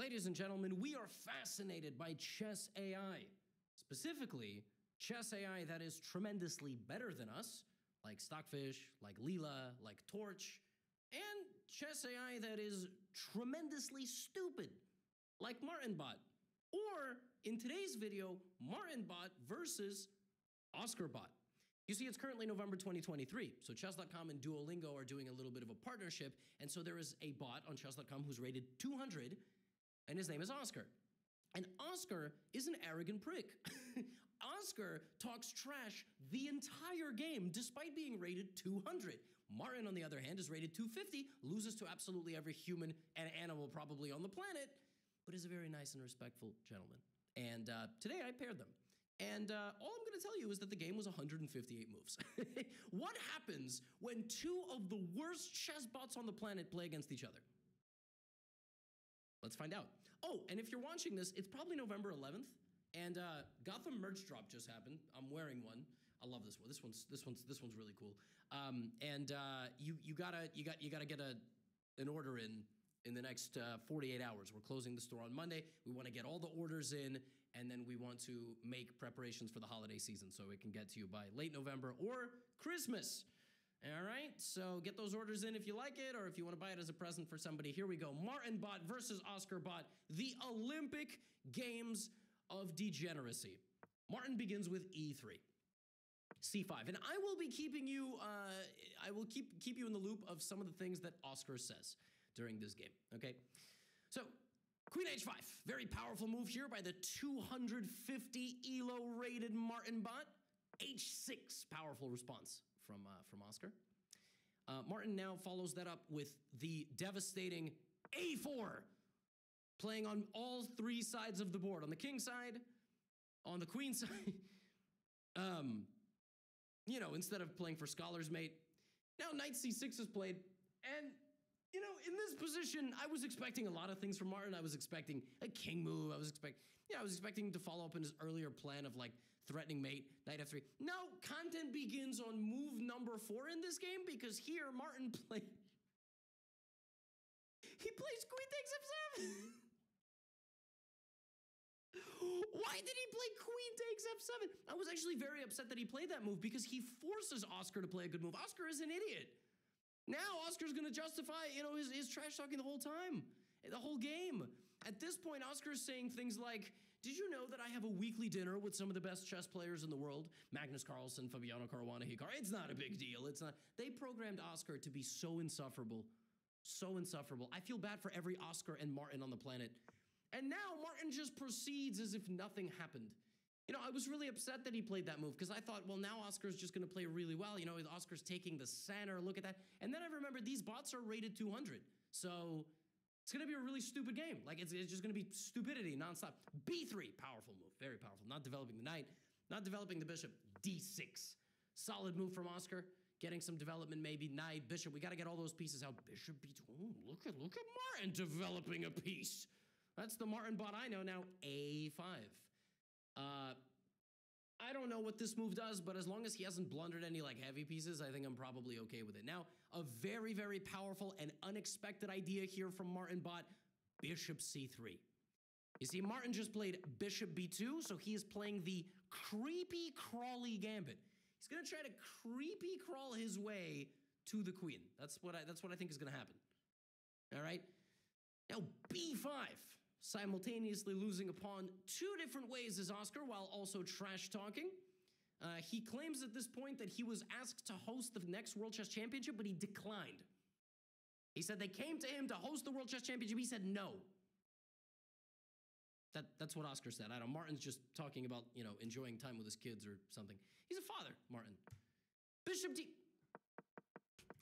Ladies and gentlemen, we are fascinated by chess AI. Specifically, chess AI that is tremendously better than us, like Stockfish, like Leela, like Torch, and chess AI that is tremendously stupid, like MartinBot. Or, in today's video, MartinBot versus OscarBot. You see, it's currently November 2023, so chess.com and Duolingo are doing a little bit of a partnership, and so there is a bot on chess.com who's rated 200, and his name is Oscar. And Oscar is an arrogant prick. Oscar talks trash the entire game despite being rated 200. Martin, on the other hand, is rated 250, loses to absolutely every human and animal probably on the planet, but is a very nice and respectful gentleman. And today I paired them. And all I'm going to tell you is that the game was 158 moves. What happens when two of the worst chess bots on the planet play against each other? Let's find out. Oh, and if you're watching this, it's probably November 11th, and Gotham merch drop just happened. I'm wearing one. I love this one. This one's really cool. You gotta get an order in the next 48 hours. We're closing the store on Monday. We want to get all the orders in, and then we want to make preparations for the holiday season so it can get to you by late November or Christmas. All right, so get those orders in if you like it, or if you want to buy it as a present for somebody. Here we go. MartinBot versus OscarBot, the Olympic Games of degeneracy. Martin begins with E3. C5, and I will be keeping you, I will keep you in the loop of some of the things that Oscar says during this game, okay? So, Queen H5, very powerful move here by the 250 ELO rated MartinBot. H6, powerful response from Oscar. Martin now follows that up with the devastating A4, playing on all three sides of the board. On the king side, on the queen side, you know, instead of playing for scholar's mate. Now knight C6 is played, and you know, in this position, I was expecting a lot of things from Martin. I was expecting a king move. I was expecting to follow up on his earlier plan of like threatening mate, knight F3. No, content begins on move number 4 in this game because here Martin he plays queen takes F7. Why did he play queen takes F7? I was actually very upset that he played that move because he forces Oscar to play a good move. Oscar is an idiot. Now Oscar's going to justify, you know, his trash talking the whole time, the whole game. At this point, Oscar's saying things like, did you know that I have a weekly dinner with some of the best chess players in the world? Magnus Carlsen, Fabiano Caruana, Hikaru. It's not a big deal. It's not. They programmed Oscar to be so insufferable. So insufferable. I feel bad for every Oscar and Martin on the planet. And now Martin just proceeds as if nothing happened. You know, I was really upset that he played that move because I thought, well, now Oscar's just going to play really well. You know, Oscar's taking the center. Look at that. And then I remembered these bots are rated 200. So it's going to be a really stupid game. Like, it's just going to be stupidity nonstop. B3, powerful move. Very powerful. Not developing the knight. Not developing the bishop. D6. Solid move from Oscar. Getting some development, maybe. Knight, bishop. We got to get all those pieces out. Bishop B2. Ooh, look at Martin developing a piece. That's the Martin bot I know now. A5. I don't know what this move does, but as long as he hasn't blundered any like heavy pieces, I think I'm probably okay with it. Now, a very, very powerful and unexpected idea here from MartinBot, Bishop C3. You see, Martin just played Bishop B2, so he is playing the creepy crawly gambit. He's gonna try to creepy crawl his way to the queen. That's what I think is gonna happen. All right. Now B5. Simultaneously losing a pawn 2 different ways as Oscar while also trash talking. He claims at this point that he was asked to host the next World Chess Championship, but he declined. He said they came to him to host the World Chess Championship. He said no. That's what Oscar said. I don't know. Martin's just talking about, you know, enjoying time with his kids or something. He's a father, Martin. Bishop D.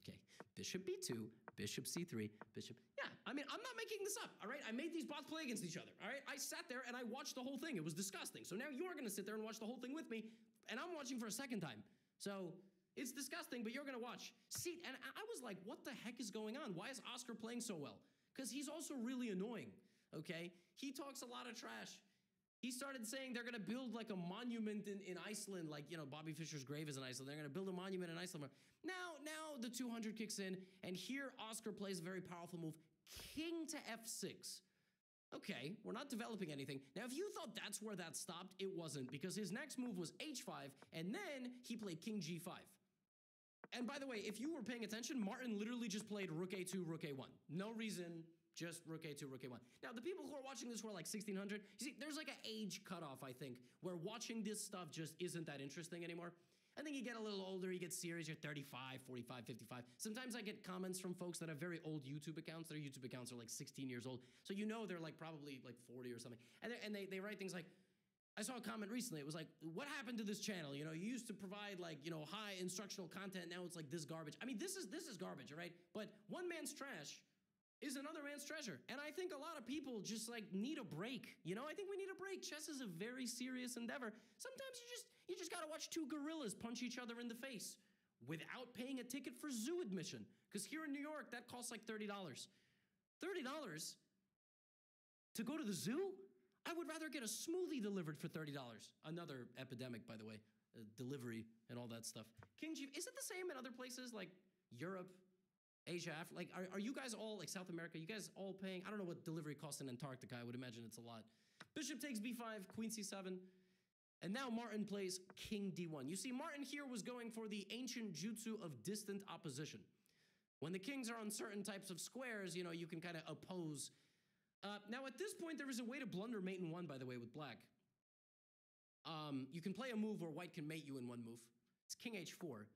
Okay, Bishop B2, Bishop C3, Bishop... Yeah, I mean, I'm not making this up, all right? I made these bots play against each other, all right? I sat there and I watched the whole thing. It was disgusting. So now you're going to sit there and watch the whole thing with me, and I'm watching for a second time. So it's disgusting, but you're going to watch. See, and I was like, what the heck is going on? Why is Oscar playing so well? Because he's also really annoying, okay? He talks a lot of trash. He started saying they're going to build like a monument in Iceland, like, you know, Bobby Fischer's grave is in Iceland. They're going to build a monument in Iceland. Now the 200 kicks in, and here Oscar plays a very powerful move, king to F6. Okay, we're not developing anything. Now, if you thought that's where that stopped, it wasn't, because his next move was h5, and then he played king g5. And by the way, if you were paying attention, Martin literally just played rook a2, rook a1. No reason, just rook a2, rook a1. Now, the people who are watching this who are like 1600, you see, there's like an age cutoff, I think, where watching this stuff just isn't that interesting anymore. I think you get a little older, you get serious, you're 35, 45, 55. Sometimes I get comments from folks that have very old YouTube accounts. Their YouTube accounts are like 16 years old. So you know they're like probably like 40 or something. And they write things like, I saw a comment recently. It was like, what happened to this channel? You know, you used to provide like, you know, high instructional content. Now it's like this garbage. I mean, this is garbage, right? But one man's trash is another man's treasure. And I think a lot of people just like need a break. You know, I think we need a break. Chess is a very serious endeavor. Sometimes you just gotta watch two gorillas punch each other in the face without paying a ticket for zoo admission. Because here in New York, that costs like $30. $30 to go to the zoo? I would rather get a smoothie delivered for $30. Another epidemic, by the way, delivery and all that stuff. King G, is it the same in other places like Europe, Asia, Africa? Like, are you guys all, like South America, you guys all paying? I don't know what delivery costs in Antarctica. I would imagine it's a lot. Bishop takes b5, queen c7. And now Martin plays king d1. You see, Martin here was going for the ancient jutsu of distant opposition. When the kings are on certain types of squares, you know, you can kind of oppose. Now, at this point, there is a way to blunder mate in one, by the way, with black. You can play a move where white can mate you in one move. It's king h4.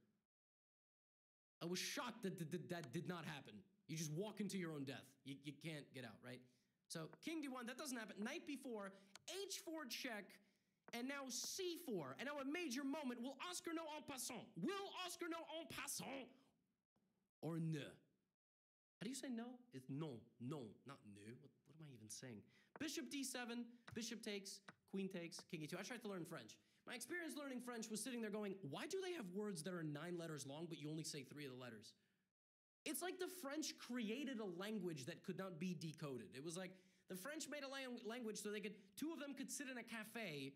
I was shocked that that did not happen. You just walk into your own death. You can't get out, right? So king d1, that doesn't happen. Knight b4, h4 check, and now c4. And now a major moment. Will Oscar know en passant? Will Oscar know en passant? Or ne? How do you say no? It's non, non, not ne. What am I even saying? Bishop d7, bishop takes, queen takes, king e2. I tried to learn French. My experience learning French was sitting there going, why do they have words that are 9 letters long, but you only say 3 of the letters? It's like the French created a language that could not be decoded. It was like the French made a language so two of them could sit in a cafe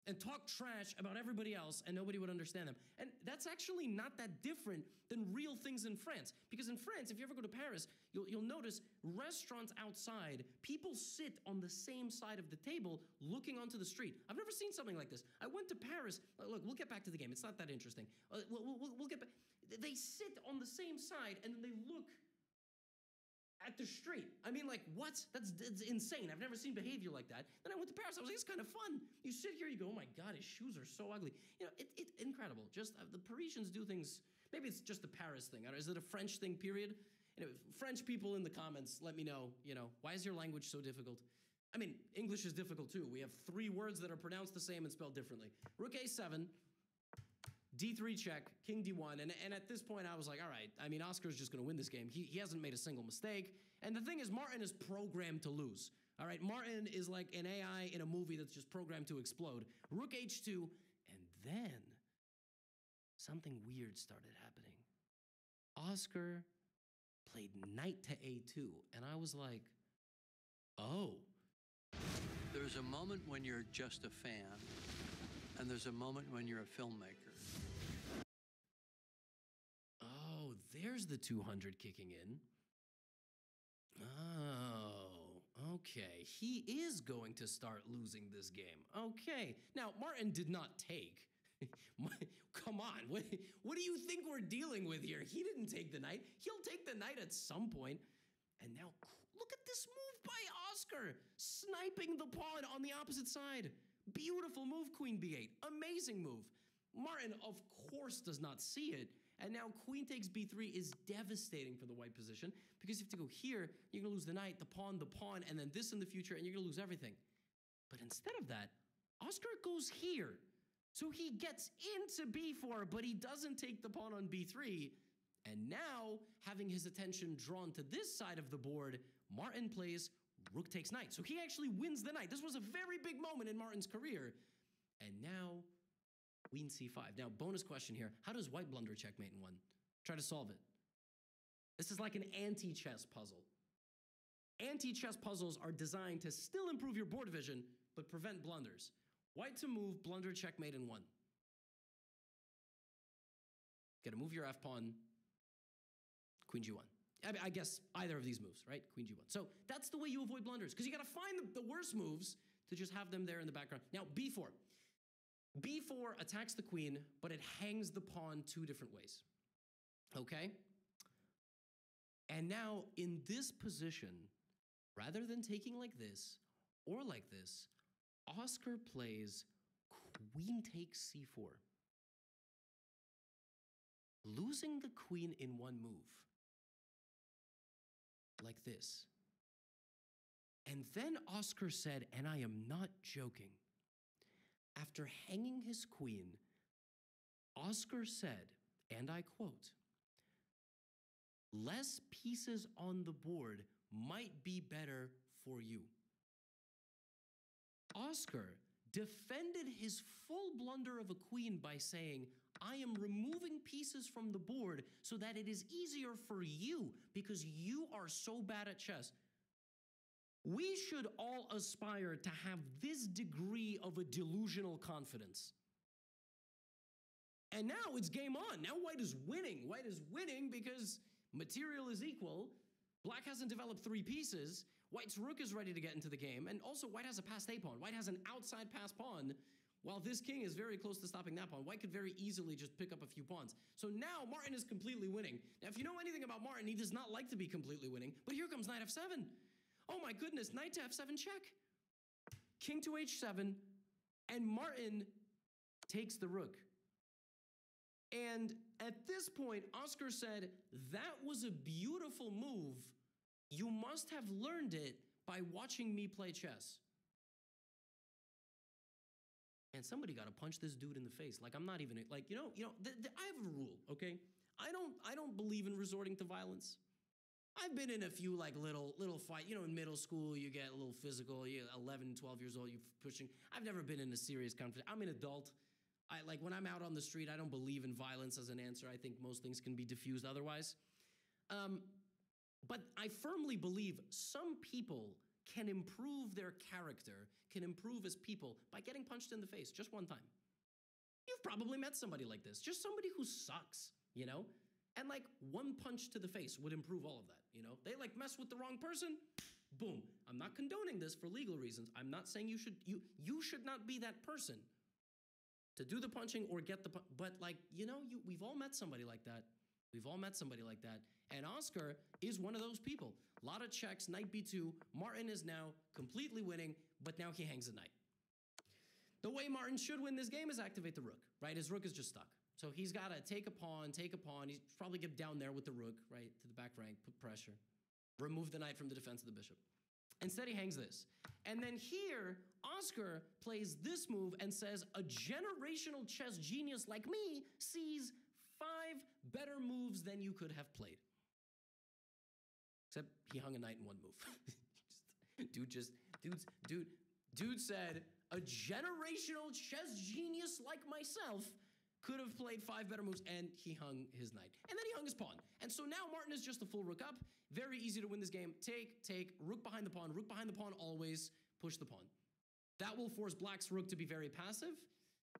and talk trash about everybody else and nobody would understand them. And that's actually not that different than real things in France. Because in France, if you ever go to Paris, you'll notice restaurants outside, people sit on the same side of the table looking onto the street. I've never seen something like this. I went to Paris. Look, we'll get back to the game. It's not that interesting. We'll get back. They sit on the same side and then they look at the street. I mean, like, what? That's insane. I've never seen behavior like that. Then I went to Paris. I was like, it's kind of fun. You sit here, you go, oh my God, his shoes are so ugly. You know, it's incredible. Just the Parisians do things. Maybe it's just a Paris thing. Is it a French thing, period? You know, French people in the comments, let me know, why is your language so difficult? I mean, English is difficult too. We have 3 words that are pronounced the same and spelled differently. Rook a7. D3 check, king d1, and at this point I was like, all right, I mean, Oscar's just gonna win this game. He hasn't made a single mistake, and the thing is, Martin is programmed to lose. All right, Martin is like an AI in a movie that's just programmed to explode. Rook h2, and then something weird started happening. Oscar played knight to a2, and I was like, oh. There's a moment when you're just a fan, and there's a moment when you're a filmmaker. Oh, there's the 200 kicking in. Oh, okay. He is going to start losing this game. Okay. Now, Martin did not take. Come on. What do you think we're dealing with here? He didn't take the knight. He'll take the knight at some point. And now, look at this move by Oscar. Sniping the pawn on the opposite side. Beautiful move, queen b8. Amazing move. Martin, of course, does not see it. And now queen takes b3 is devastating for the white position because you have to go here, you're going to lose the knight, the pawn, and then this in the future, and you're going to lose everything. But instead of that, Oscar goes here. So he gets into b4, but he doesn't take the pawn on b3. And now, having his attention drawn to this side of the board, Martin plays rook takes knight. So he actually wins the knight. This was a very big moment in Martin's career. And now, queen c5. Now, bonus question here. How does white blunder checkmate in one? Try to solve it. This is like an anti-chess puzzle. Anti-chess puzzles are designed to still improve your board vision, but prevent blunders. White to move, blunder checkmate in one. Gotta move your f-pawn. Queen g1. I guess either of these moves, right? Queen G1. So that's the way you avoid blunders, because you got to find the worst moves to just have them there in the background. Now, B4. B4 attacks the queen, but it hangs the pawn two different ways. Okay? And now, in this position, rather than taking like this or like this, Oscar plays queen takes c4, losing the queen in one move, like this. And then Oscar said, and I am not joking, after hanging his queen, Oscar said, and I quote, "Less pieces on the board might be better for you." Oscar defended his full blunder of a queen by saying, I am removing pieces from the board so that it is easier for you because you are so bad at chess. We should all aspire to have this degree of a delusional confidence. And now it's game on. Now white is winning. White is winning because material is equal. Black hasn't developed three pieces. White's rook is ready to get into the game. And also white has a passed A pawn. White has an outside pass pawn, while this king is very close to stopping that pawn. White could very easily just pick up a few pawns. So now Martin is completely winning. Now, if you know anything about Martin, he does not like to be completely winning. But here comes knight f7. Oh my goodness, knight to f7 check. King to h7. And Martin takes the rook. And at this point, Oscar said, that was a beautiful move. You must have learned it by watching me play chess. And somebody got to punch this dude in the face. Like, I'm not even, like, I have a rule, okay? I don't believe in resorting to violence. I've been in a few, like, little fight. In middle school, you get a little physical. You're 11, 12 years old, you're pushing. I've never been in a serious conflict. I'm an adult. When I'm out on the street, I don't believe in violence as an answer. I think most things can be diffused otherwise. But I firmly believe some people can improve their character, can improve as people by getting punched in the face just one time. You've probably met somebody like this, just somebody who sucks, And like one punch to the face would improve all of that, They like mess with the wrong person, boom. I'm not condoning this for legal reasons. I'm not saying you should not be that person to do the punching or get the but we've all met somebody like that. We've all met somebody like that. And Oscar is one of those people. A lot of checks, knight b2. Martin is now completely winning, but now he hangs a knight. The way Martin should win this game is activate the rook, right? His rook is just stuck. So he's got to take a pawn. He's probably get down there with the rook, right, to the back rank, put pressure. Remove the knight from the defense of the bishop. Instead, he hangs this. And then here, Oscar plays this move and says, a generational chess genius like me sees 5 better moves than you could have played. Except he hung a knight in one move. Dude said, a generational chess genius like myself could have played 5 better moves, and he hung his knight. And then he hung his pawn. And so now Martin is just a full rook up. Very easy to win this game. Take, rook behind the pawn always, push the pawn. That will force Black's rook to be very passive.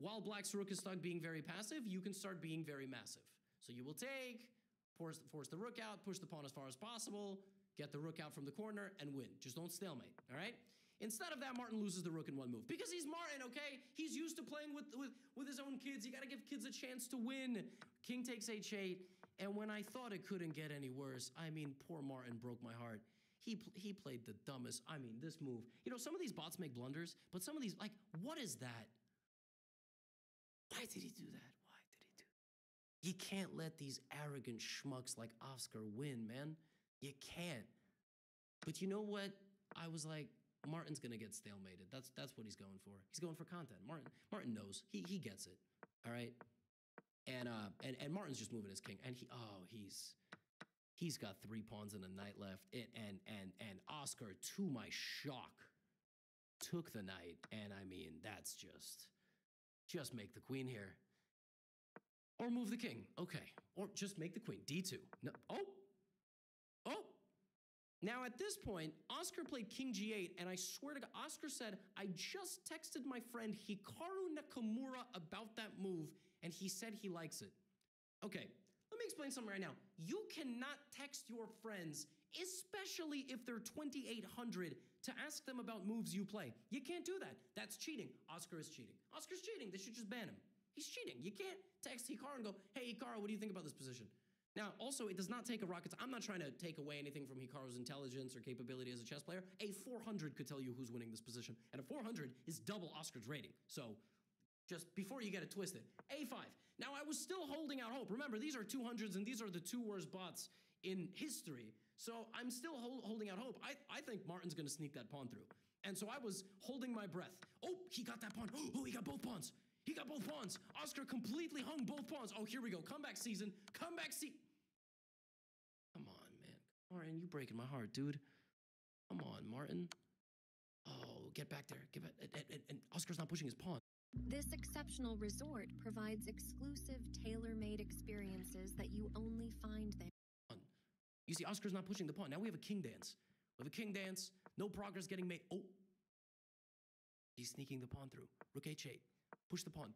While Black's rook is stuck being very passive, you can start being very massive. So you will take, force the rook out, push the pawn as far as possible, get the rook out from the corner, and win. Just don't stalemate, all right? Instead of that, Martin loses the rook in one move. Because he's Martin, okay? He's used to playing with his own kids. You got to give kids a chance to win. King takes h8, and when I thought it couldn't get any worse, poor Martin broke my heart. He played the dumbest, this move. Some of these bots make blunders, but some of these, what is that? Why did he do that? You can't let these arrogant schmucks like Oscar win, man. You can't. But you know what? I was like, Martin's gonna get stalemated. That's what he's going for. He's going for content. Martin knows. He gets it. All right. And Martin's just moving his king. And he's got 3 pawns and a knight left. And Oscar, to my shock, took the knight. And that's just make the queen here. Or move the king. Okay. Or just make the queen. D2. No. Oh. Now at this point, Oscar played king g8, and I swear to God, Oscar said, I just texted my friend Caro about that move, and he said he likes it. Okay, Let me explain something right now. You cannot text your friends, especially if they're 2800, to ask them about moves you play. You can't do that. That's cheating. Oscar is cheating. Oscar's cheating. They should just ban him. He's cheating. You can't text Hikaru and go, hey, Caro, what do you think about this position? Now, also, it does not take a rocket. I'm not trying to take away anything from Hikaru's intelligence or capability as a chess player. A 400 could tell you who's winning this position, and a 400 is double Oscar's rating. So, just before you get it twisted. A5. Now, I was still holding out hope. Remember, these are 200s, and these are the two worst bots in history. So, I'm still holding out hope. I think Martin's going to sneak that pawn through. And so, I was holding my breath. Oh, he got that pawn. Oh, he got both pawns. He got both pawns. Oscar completely hung both pawns. Oh, here we go. Comeback season. Comeback season. Come on, man. Martin, you breaking my heart, dude. Come on, Martin. Oh, get back there. Get back. And Oscar's not pushing his pawn. This exceptional resort provides exclusive, tailor-made experiences that you only find there. You see, Oscar's not pushing the pawn. Now we have a king dance. We have a king dance. No progress getting made. Oh. He's sneaking the pawn through. Rook h8. Push the pawn.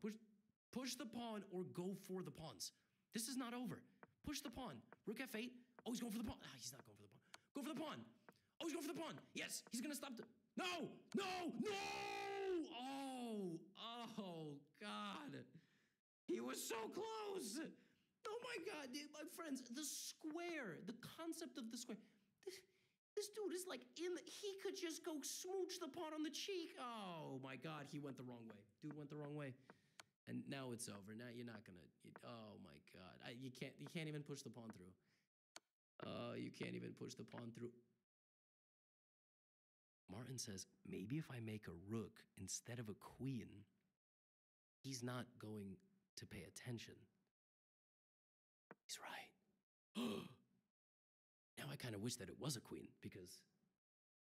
Push the pawn or go for the pawns. This is not over. Push the pawn. Rook f8. Oh, he's going for the pawn. Ah, he's not going for the pawn. Go for the pawn. Oh, he's going for the pawn. Yes, he's going to stop the... No! No! No! Oh, God. He was so close. Oh, my God. My friends, the square, the concept of the square. This dude is like he could just go smooch the pawn on the cheek. Oh, my God. He went the wrong way. Dude went the wrong way. And now it's over. Now you're not going to... Oh, my God. You can't even push the pawn through. You can't even push the pawn through. Martin says, maybe if I make a rook instead of a queen, he's not going to pay attention. He's right. Now I kind of wish that it was a queen, because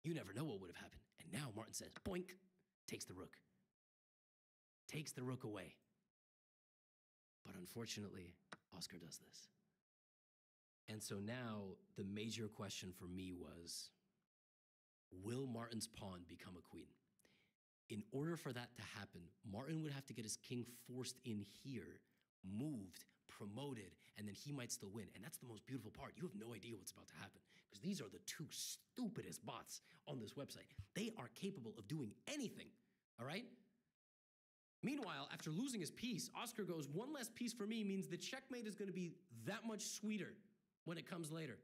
you never know what would have happened. And now Martin says, boink, takes the rook. Takes the rook away. But unfortunately, Oscar does this. And so now the major question for me was, will Martin's pawn become a queen? In order for that to happen, Martin would have to get his king forced in here, moved, promoted, and then he might still win. And that's the most beautiful part. You have no idea what's about to happen, because these are the two stupidest bots on this website. They are capable of doing anything, all right? Meanwhile, after losing his piece, Oscar goes, one less piece for me means the checkmate is going to be that much sweeter when it comes later.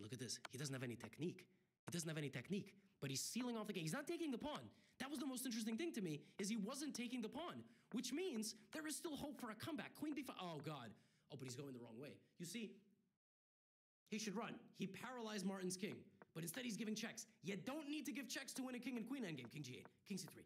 Look at this. He doesn't have any technique. He doesn't have any technique, but he's sealing off the game. He's not taking the pawn. That was the most interesting thing to me, is he wasn't taking the pawn, which means there is still hope for a comeback. Queen b5. Oh, God. Oh, but he's going the wrong way. You see, he should run. He paralyzed Martin's king, but instead he's giving checks. You don't need to give checks to win a king and queen endgame. King g8, king c3.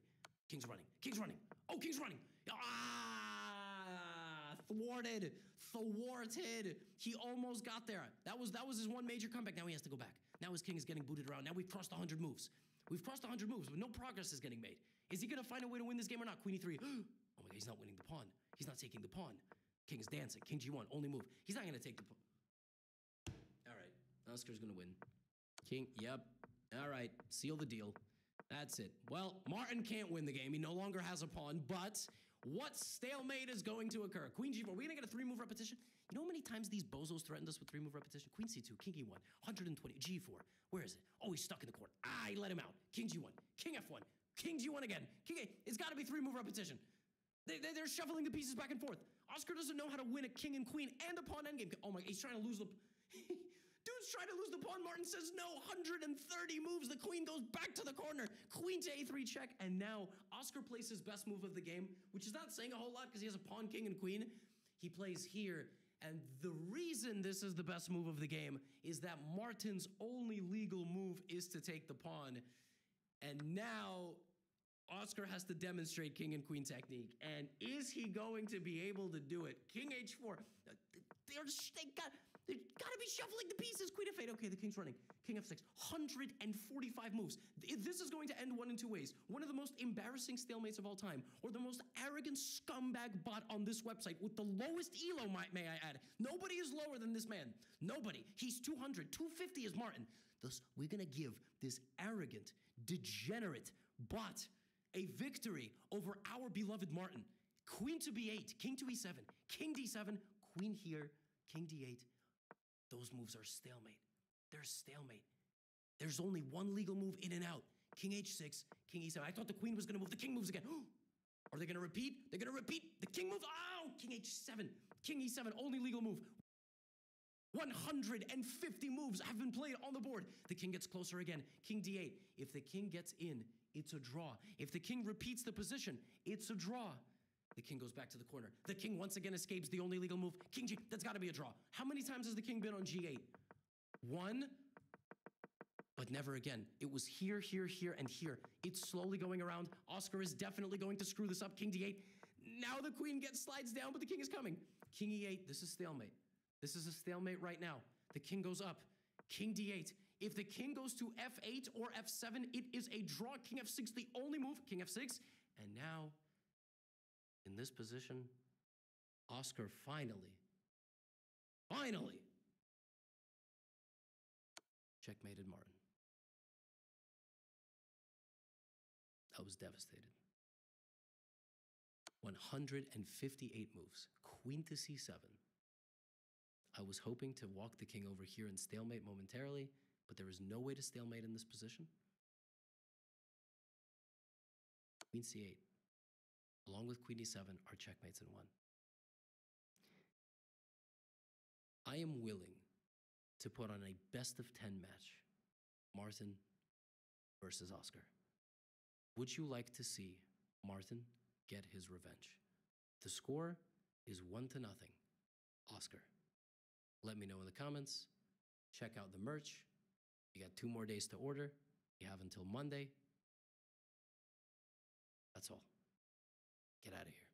King's running. King's running. Oh, king's running. Ah, thwarted. Thwarted. He almost got there. That was his one major comeback. Now he has to go back. Now his king is getting booted around. Now we've crossed 100 moves. We've crossed 100 moves, but no progress is getting made. Is he going to find a way to win this game or not? Queen e3. Oh my God, he's not winning the pawn. He's not taking the pawn. King is dancing. King g1, only move. He's not going to take the pawn. All right, Oscar's going to win. King, yep. All right, seal the deal. That's it. Well, Martin can't win the game. He no longer has a pawn, but what stalemate is going to occur? Queen g4. We're going to get a 3-move repetition. You know how many times these bozos threatened us with 3-move repetition? Queen c2, king e1, 120, g4. Where is it? Oh, he's stuck in the corner. Ah, he let him out. King g1, king f1, king g1 again. King a. It's got to be 3-move repetition. They're shuffling the pieces back and forth. Oscar doesn't know how to win a king and queen and a pawn endgame. Oh my, he's trying to lose the... Dude's trying to lose the pawn. Martin says no. 130 moves. The queen goes back to the corner. Queen to a3 check. And now Oscar plays his best move of the game, which is not saying a whole lot because he has a pawn, king, and queen. He plays here. And the reason this is the best move of the game is that Martin's only legal move is to take the pawn. And now Oscar has to demonstrate king and queen technique. And is he going to be able to do it? King h4. They gotta be shuffling the pieces. Queen f8. Okay, the king's running. King f6. 145 moves. This is going to end one in two ways. One of the most embarrassing stalemates of all time, or the most arrogant scumbag bot on this website with the lowest elo, may I add. Nobody is lower than this man. Nobody. He's 200. 250 is Martin. Thus, we're gonna give this arrogant, degenerate bot a victory over our beloved Martin. Queen to b8, king to e7, king d7, queen here, king d8. Those moves are stalemate. They're stalemate. There's only one legal move in and out. King h6, king e7. I thought the queen was going to move. The king moves again. Are they going to repeat? They're going to repeat. The king moves. Oh, king h7, king e7, only legal move. 150 moves have been played on the board. The king gets closer again. King d8. If the king gets in, it's a draw. If the king repeats the position, it's a draw. The king goes back to the corner. The king once again escapes the only legal move. King g, that's got to be a draw. How many times has the king been on g8? One, but never again. It was here, here, here, and here. It's slowly going around. Oscar is definitely going to screw this up. King d8. Now the queen slides down, but the king is coming. King e8, this is stalemate. This is a stalemate right now. The king goes up. King d8. If the king goes to f8 or f7, it is a draw. King f6, the only move. King f6. And now, in this position, Oscar finally checkmated Martin. I was devastated. 158 moves. Queen to c7. I was hoping to walk the king over here and stalemate momentarily, but there is no way to stalemate in this position. Queen c8, along with queen e7, are checkmates in one. I am willing to put on a best of 10 match, Martin versus Oscar. Would you like to see Martin get his revenge? The score is 1-0, Oscar. Let me know in the comments. Check out the merch. You got 2 more days to order. You have until Monday. That's all. Get out of here.